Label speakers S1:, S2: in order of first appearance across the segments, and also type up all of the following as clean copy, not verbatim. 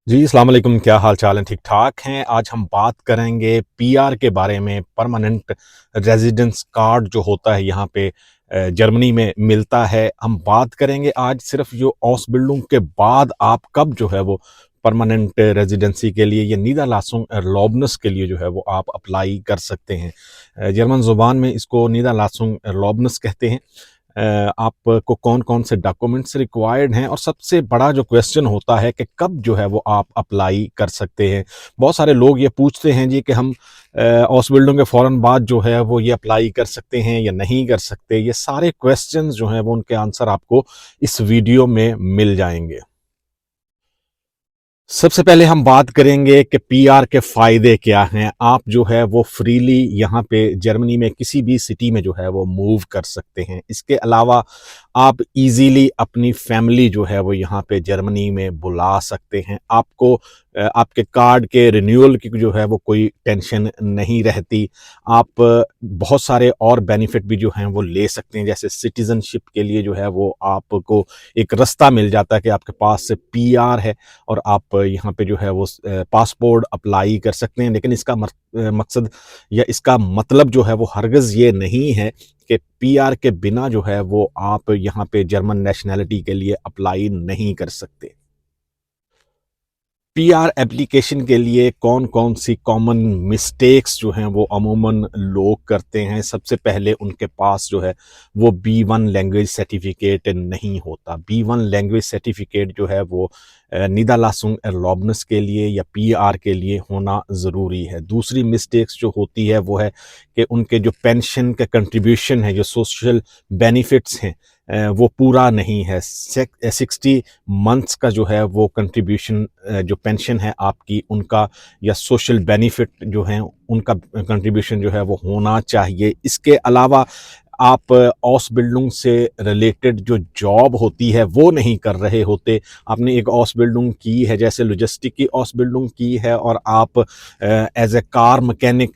S1: जी, अस्सलाम वालेकुम। क्या हाल चाल है? ठीक ठाक हैं। आज हम बात करेंगे पीआर के बारे में। परमानेंट रेजिडेंस कार्ड जो होता है यहाँ पे जर्मनी में मिलता है। हम बात करेंगे आज सिर्फ जो ऑसबिल्डिंग के बाद आप कब जो है वो परमानेंट रेजिडेंसी के लिए या नीदरलासुंग एर्लॉबनिस के लिए जो है वो आप अप्लाई कर सकते हैं। जर्मन ज़ुबान में इसको नीदरलासुंग एर्लॉबनिस कहते हैं। आपको कौन-कौन से डॉक्यूमेंट्स रिक्वायर्ड हैं और सबसे बड़ा जो क्वेश्चन होता है कि कब जो है वो आप अप्लाई कर सकते हैं। बहुत सारे लोग ये पूछते हैं जी कि हम हाउस बिल्डिंग के फ़ौरन बाद जो है वो ये अप्लाई कर सकते हैं या नहीं कर सकते। ये सारे क्वेश्चंस जो हैं वो उनके आंसर आपको इस वीडियो में मिल जाएँगे। सबसे पहले हम बात करेंगे कि पीआर के फ़ायदे क्या हैं। आप जो है वो फ्रीली यहाँ पे जर्मनी में किसी भी सिटी में जो है वो मूव कर सकते हैं। इसके अलावा आप इजीली अपनी फैमिली जो है वो यहाँ पे जर्मनी में बुला सकते हैं। आपको आपके कार्ड के रिन्यूअल की जो है वो कोई टेंशन नहीं रहती। आप बहुत सारे और बेनिफिट भी जो हैं वो ले सकते हैं। जैसे सिटीज़नशिप के लिए जो है वो आपको एक रास्ता मिल जाता है कि आपके पास पीआर है और आप यहाँ पे जो है वो पासपोर्ट अप्लाई कर सकते हैं। लेकिन इसका मकसद या इसका मतलब जो है वो हरगिज़ ये नहीं है कि पीआर के बिना जो है वो आप यहाँ पे जर्मन नेशनैलिटी के लिए अप्लाई नहीं कर सकते। पीआर एप्लीकेशन के लिए कौन-कौन सी कॉमन मिस्टेक्स जो हैं वो अमूमन लोग करते हैं। सबसे पहले उनके पास जो है वो बी1 लैंग्वेज सर्टिफिकेट नहीं होता। बी1 लैंग्वेज सर्टिफिकेट जो है वो निदालासुंग एर्लॉबनिस के लिए या पीआर के लिए होना ज़रूरी है। दूसरी मिस्टेक्स जो होती है वो है कि उनके जो पेंशन का कंट्रीब्यूशन है, जो सोशल बेनिफिट्स हैं वो पूरा नहीं है। 60 मंथ्स का जो है वो कंट्रीब्यूशन जो पेंशन है आपकी उनका या सोशल बेनिफिट जो हैं उनका कंट्रीब्यूशन जो है वो होना चाहिए। इसके अलावा आप ऑस बिल्डिंग से रिलेटेड जो जॉब होती है वो नहीं कर रहे होते। आपने एक ऑस बिल्डिंग की है, जैसे लॉजिस्टिक की ऑस बिल्डिंग की है और आप एज ए कार मैकेनिक,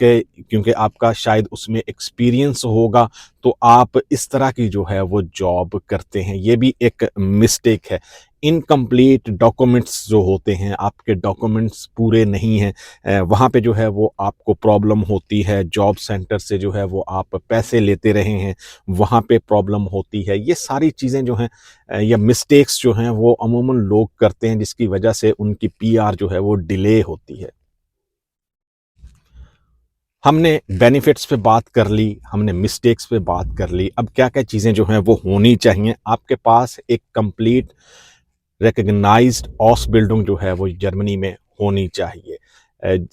S1: क्योंकि आपका शायद उसमें एक्सपीरियंस होगा तो आप इस तरह की जो है वो जॉब करते हैं। ये भी एक मिस्टेक है। इनकम्प्लीट डॉक्यूमेंट्स जो होते हैं, आपके डॉक्यूमेंट्स पूरे नहीं हैं, वहाँ पे जो है वो आपको प्रॉब्लम होती है। जॉब सेंटर से जो है वो आप पैसे लेते रहे हैं, वहाँ पे प्रॉब्लम होती है। ये सारी चीज़ें जो हैं या मिस्टेक्स जो हैं वो अमूमन लोग करते हैं, जिसकी वजह से उनकी पीआर जो है वो डिले होती है। हमने बेनिफिट्स पे बात कर ली, हमने मिस्टेक्स पे बात कर ली। अब क्या-क्या चीज़ें जो हैं वो होनी चाहिए। आपके पास एक कंप्लीट रिकॉग्नाइज्ड ऑस बिल्डिंग जो है वो जर्मनी में होनी चाहिए।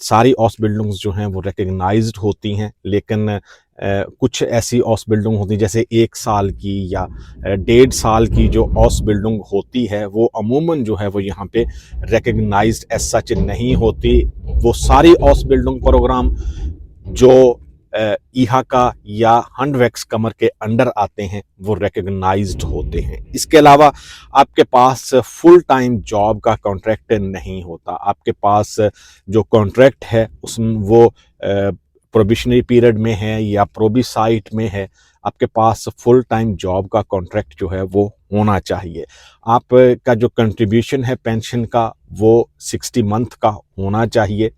S1: सारी ऑस बिल्डिंग्स जो हैं वो रिकॉग्नाइज्ड होती हैं, लेकिन कुछ ऐसी ऑस बिल्डिंग होती हैं जैसे 1 साल की या 1.5 साल की जो ऑस बिल्डिंग होती है वो अमूमन जो है वो यहाँ पे रिकॉग्नाइज्ड एज़ सच नहीं होती। वो सारी ऑस बिल्डिंग प्रोग्राम जो ईहाका या हंडवेक्स कमर के अंडर आते हैं वो रिकॉग्नाइज्ड होते हैं। इसके अलावा आपके पास फुल टाइम जॉब का कॉन्ट्रैक्ट नहीं होता। आपके पास जो कॉन्ट्रैक्ट है उसमें वो प्रोबेशनरी पीरियड में है या प्रोबीसाइट में है। आपके पास फुल टाइम जॉब का कॉन्ट्रैक्ट जो है वो होना चाहिए। आपका जो कंट्रीब्यूशन है पेंशन का वो 60 मंथ का होना चाहिए।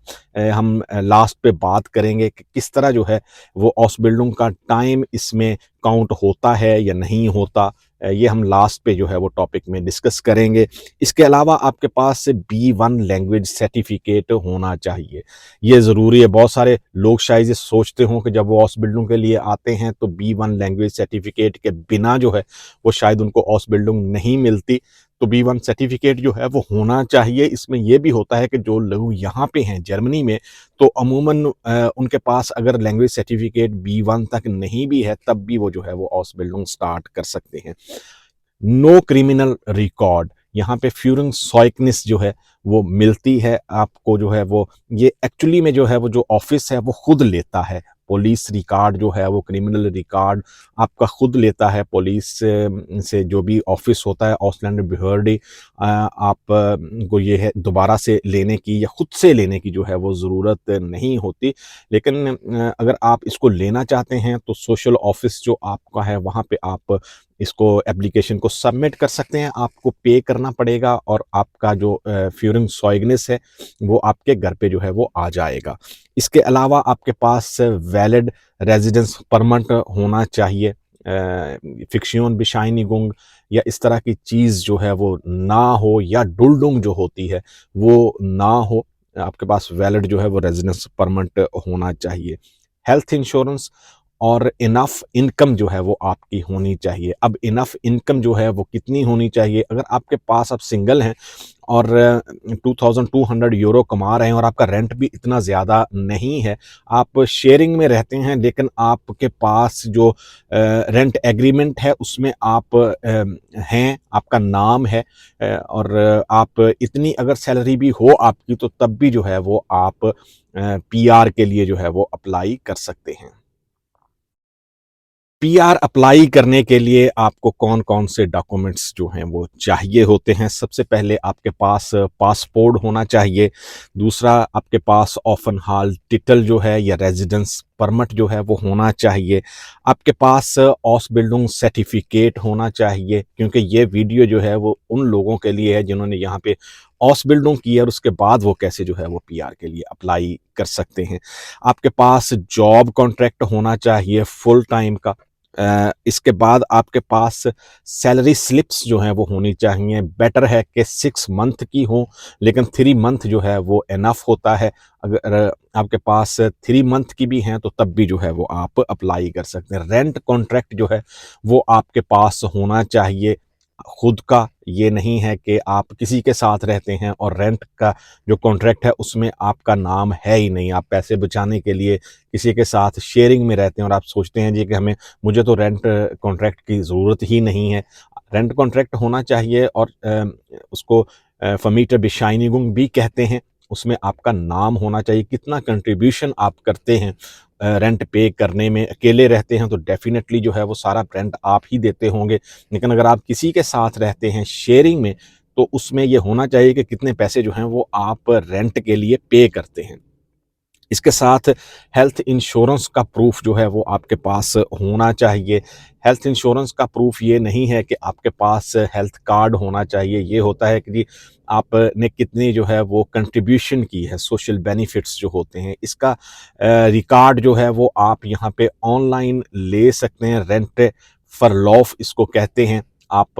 S1: हम लास्ट पे बात करेंगे कि किस तरह जो है वो हाउस बिल्डिंग का टाइम इसमें काउंट होता है या नहीं होता। ये हम लास्ट पे जो है वो टॉपिक में डिस्कस करेंगे। इसके अलावा आपके पास बी1 लैंग्वेज सर्टिफिकेट होना चाहिए। ये ज़रूरी है। बहुत सारे लोग शायद ये सोचते हों कि जब वो हाउस बिल्डिंग के लिए आते हैं तो बी1 लैंग्वेज सर्टिफिकेट के बिना जो है वो शायद उनको हाउस बिल्डिंग नहीं मिलती। तो बी1 सर्टिफिकेट जो है वो होना चाहिए। इसमें ये भी होता है कि जो लोग यहाँ पे हैं जर्मनी में, तो अमूमन उनके पास अगर लैंग्वेज सर्टिफिकेट बी1 तक नहीं भी है तब भी वो जो है वो हाउस बिल्डिंग स्टार्ट कर सकते हैं। नो क्रिमिनल रिकॉर्ड, यहाँ पे फ्यूरिंग सॉइकनिस जो है वो मिलती है आपको। जो है वो ये एक्चुअली में जो है वो जो ऑफिस है वो खुद लेता है। पुलिस रिकॉर्ड जो है वो क्रिमिनल रिकॉर्ड आपका खुद लेता है पुलिस से जो भी ऑफिस होता है ऑसलैंड बिहर्डी। आप को ये है दोबारा से लेने की या खुद से लेने की जो है वो ज़रूरत नहीं होती। लेकिन अगर आप इसको लेना चाहते हैं तो सोशल ऑफिस जो आपका है वहाँ पे आप इसको एप्लीकेशन को सबमिट कर सकते हैं। आपको पे करना पड़ेगा और आपका जो फ्यूरिन सॉइगनेस है वो आपके घर पे जो है वो आ जाएगा। इसके अलावा आपके पास वैलिड रेजिडेंस परमिट होना चाहिए। फिक्शियोन बिशाइनिगुंग या इस तरह की चीज़ जो है वो ना हो, या डुलडुंग जो होती है वो ना हो। आपके पास वैलिड जो है वो रेजिडेंस परमिट होना चाहिए। हेल्थ इंश्योरेंस और इनफ इनकम जो है वो आपकी होनी चाहिए। अब इनफ इनकम जो है वो कितनी होनी चाहिए? अगर आपके पास आप सिंगल हैं और 2200 यूरो कमा रहे हैं और आपका रेंट भी इतना ज़्यादा नहीं है, आप शेयरिंग में रहते हैं, लेकिन आपके पास जो रेंट एग्रीमेंट है उसमें आप हैं, आपका नाम है, और आप इतनी अगर सैलरी भी हो आपकी, तो तब भी जो है वो आप पीआर के लिए जो है वो अप्लाई कर सकते हैं। पीआर अप्लाई करने के लिए आपको कौन-कौन से डॉक्यूमेंट्स जो हैं वो चाहिए होते हैं? सबसे पहले आपके पास पासपोर्ट होना चाहिए। दूसरा, आपके पास ऑफन हाल टिटल जो है या रेज़िडेंस परमिट जो है वो होना चाहिए। आपके पास ऑसबिल्डिंग सर्टिफ़िकेट होना चाहिए, क्योंकि ये वीडियो जो है वो उन लोगों के लिए है जिन्होंने यहाँ पे ऑसबिल्डिंग की है और उसके बाद वो कैसे जो है वो पीआर के लिए अप्लाई कर सकते हैं। आपके पास जॉब कॉन्ट्रैक्ट होना चाहिए फुल टाइम का। इसके बाद आपके पास सैलरी स्लिप्स जो हैं वो होनी चाहिए। बेटर है कि 6 मंथ की हो, लेकिन 3 मंथ जो है वो इनफ होता है। अगर आपके पास 3 मंथ की भी हैं तो तब भी जो है वो आप अप्लाई कर सकते हैं। रेंट कॉन्ट्रैक्ट जो है वो आपके पास होना चाहिए खुद का। ये नहीं है कि आप किसी के साथ रहते हैं और रेंट का जो कॉन्ट्रैक्ट है उसमें आपका नाम है ही नहीं। आप पैसे बचाने के लिए किसी के साथ शेयरिंग में रहते हैं और आप सोचते हैं जी कि मुझे तो रेंट कॉन्ट्रैक्ट की ज़रूरत ही नहीं है। रेंट कॉन्ट्रैक्ट होना चाहिए और उसको फमीटर बिशाइनिगुंग भी कहते हैं। उसमें आपका नाम होना चाहिए, कितना कंट्रीब्यूशन आप करते हैं रेंट पे करने में। अकेले रहते हैं तो डेफ़िनेटली जो है वो सारा रेंट आप ही देते होंगे, लेकिन अगर आप किसी के साथ रहते हैं शेयरिंग में, तो उसमें ये होना चाहिए कि कितने पैसे जो हैं वो आप रेंट के लिए पे करते हैं। इसके साथ हेल्थ इंश्योरेंस का प्रूफ जो है वो आपके पास होना चाहिए। हेल्थ इंश्योरेंस का प्रूफ ये नहीं है कि आपके पास हेल्थ कार्ड होना चाहिए। ये होता है कि जी आपने कितनी जो है वो कंट्रीब्यूशन की है, सोशल बेनिफिट्स जो होते हैं, इसका रिकॉर्ड जो है वो आप यहाँ पे ऑनलाइन ले सकते हैं। रेंट फॉर लॉफ इसको कहते हैं। आप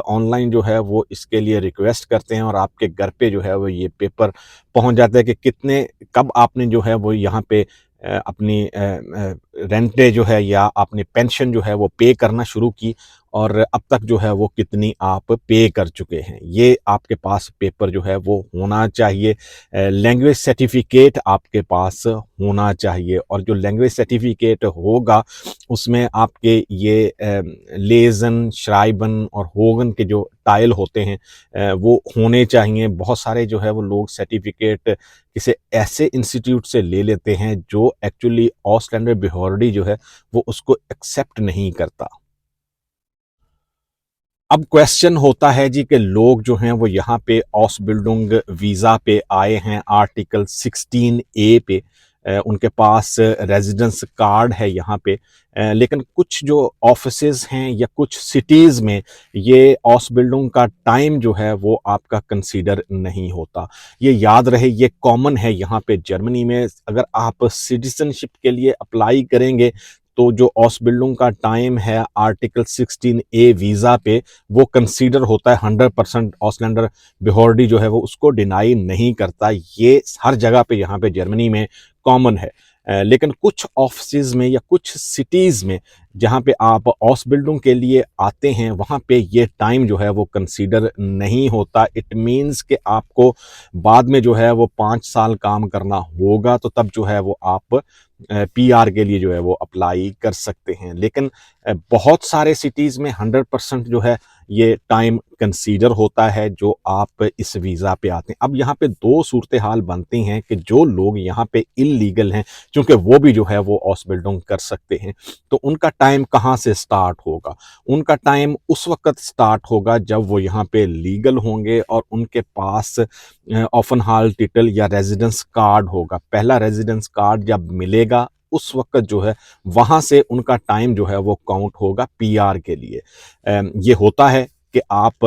S1: ऑनलाइन जो है वो इसके लिए रिक्वेस्ट करते हैं और आपके घर पे जो है वो ये पेपर पहुंच जाता है कि कितने कब आपने जो है वो यहाँ पे अपनी रेंटे जो है या अपनी पेंशन जो है वो पे करना शुरू की, और अब तक जो है वो कितनी आप पे कर चुके हैं, ये आपके पास पेपर जो है वो होना चाहिए। लैंग्वेज सर्टिफिकेट आपके पास होना चाहिए, और जो लैंग्वेज सर्टिफिकेट होगा उसमें आपके ये लेज़न, श्राइबन और होगन के जो टाइल होते हैं वो होने चाहिए। बहुत सारे जो है वो लोग सर्टिफिकेट किसी ऐसे इंस्टीट्यूट से ले लेते हैं जो एक्चुअली ऑस्ट्रेंडर बिहॉर्डी जो है वो उसको एक्सेप्ट नहीं करता। अब क्वेश्चन होता है जी कि लोग जो हैं वो यहाँ पे ऑसबिल्डिंग वीज़ा पे आए हैं आर्टिकल 16A पे, उनके पास रेजिडेंस कार्ड है यहाँ पे, लेकिन कुछ जो ऑफिसेज हैं या कुछ सिटीज़ में ये ऑसबिल्डिंग का टाइम जो है वो आपका कंसीडर नहीं होता। ये याद रहे, ये कॉमन है यहाँ पे जर्मनी में। अगर आप सिटीजनशिप के लिए अप्लाई करेंगे तो जो ऑसबिल्डिंग का टाइम है आर्टिकल 16A वीज़ा पे वो कंसीडर होता है 100%। ऑसलैंडर बिहॉर्डी जो है वो उसको डिनाई नहीं करता। ये हर जगह पे यहाँ पे जर्मनी में कॉमन है। लेकिन कुछ ऑफिसेज में या कुछ सिटीज़ में जहाँ पे आप ऑसबिल्डिंग के लिए आते हैं वहाँ पे ये टाइम जो है वो कंसीडर नहीं होता। इट मीन्स कि आपको बाद में जो है वो 5 साल काम करना होगा, तो तब जो है वो आप पीआर के लिए जो है वो अप्लाई कर सकते हैं। लेकिन बहुत सारे सिटीज़ में 100% जो है ये टाइम कंसीडर होता है जो आप इस वीज़ा पे आते हैं। अब यहाँ पे दो सूरत हाल बनती हैं कि जो लोग यहाँ पे इल्लीगल हैं, क्योंकि वो भी जो है वो ऑसबिल्डिंग कर सकते हैं, तो उनका टाइम कहाँ से स्टार्ट होगा? उनका टाइम उस वक्त स्टार्ट होगा जब वो यहाँ पे लीगल होंगे और उनके पास ऑफन हाल टिटल या रेजिडेंस कार्ड होगा। पहला रेजिडेंस कार्ड जब मिलेगा उस वक्त जो है वहाँ से उनका टाइम जो है वो काउंट होगा पीआर के लिए। ये होता है कि आप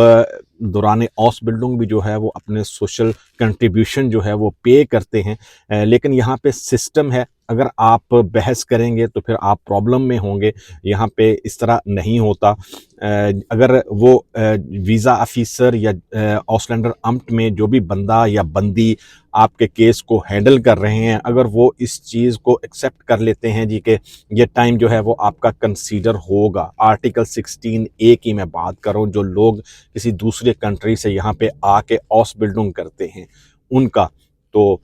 S1: दौरान ऑस बिल्डिंग भी जो है वो अपने सोशल कंट्रीब्यूशन जो है वो पे करते हैं, लेकिन यहाँ पे सिस्टम है, अगर आप बहस करेंगे तो फिर आप प्रॉब्लम में होंगे। यहाँ पे इस तरह नहीं होता। अगर वो वीज़ा ऑफिसर या ऑसलैंडर अम्ट में जो भी बंदा या बंदी आपके केस को हैंडल कर रहे हैं, अगर वो इस चीज़ को एक्सेप्ट कर लेते हैं जी कि ये टाइम जो है वो आपका कंसीडर होगा, आर्टिकल 16 ए की मैं बात कर रहा हूँ, जो लोग किसी दूसरे कंट्री से यहाँ पे आके ऑस बिल्डिंग करते हैं उनका, तो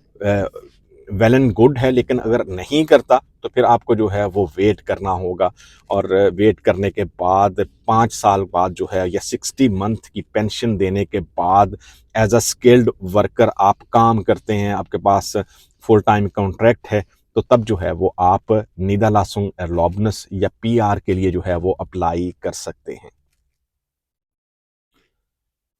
S1: वेल एंड गुड है। लेकिन अगर नहीं करता तो फिर आपको जो है वो वेट करना होगा, और वेट करने के बाद 5 साल बाद जो है या 60 मंथ की पेंशन देने के बाद एज अ स्किल्ड वर्कर आप काम करते हैं, आपके पास फुल टाइम कॉन्ट्रैक्ट है, तो तब जो है वो आप नीदरलासुंग एर्लॉबनिस या पीआर के लिए जो है वो अप्लाई कर सकते हैं।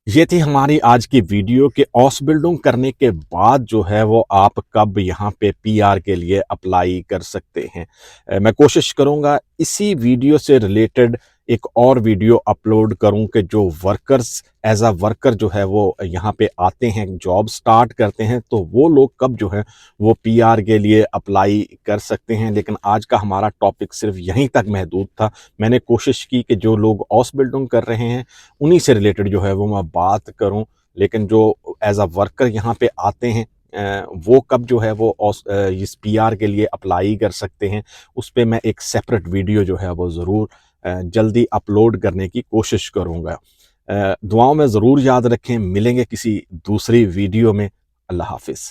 S1: ये थी हमारी आज की वीडियो कि ऑसबिल्डिंग करने के बाद जो है वो आप कब यहाँ पे पीआर के लिए अप्लाई कर सकते हैं। मैं कोशिश करूँगा इसी वीडियो से रिलेटेड एक और वीडियो अपलोड करूँ कि जो वर्कर्स एज अ वर्कर जो है वो यहाँ पे आते हैं, जॉब स्टार्ट करते हैं, तो वो लोग कब जो है वो पीआर के लिए अप्लाई कर सकते हैं। लेकिन आज का हमारा टॉपिक सिर्फ यहीं तक महदूद था। मैंने कोशिश की कि जो लोग ऑस बिल्डिंग कर रहे हैं उन्हीं से रिलेटेड जो है वो मैं बात करूं, लेकिन जो एज अ वर्कर यहाँ पे आते हैं वो कब जो है वो इस पीआर के लिए अप्लाई कर सकते हैं, उस पे मैं एक सेपरेट वीडियो जो है वो ज़रूर जल्दी अपलोड करने की कोशिश करूँगा। दुआओं में ज़रूर याद रखें, मिलेंगे किसी दूसरी वीडियो में। अल्लाह हाफिज़।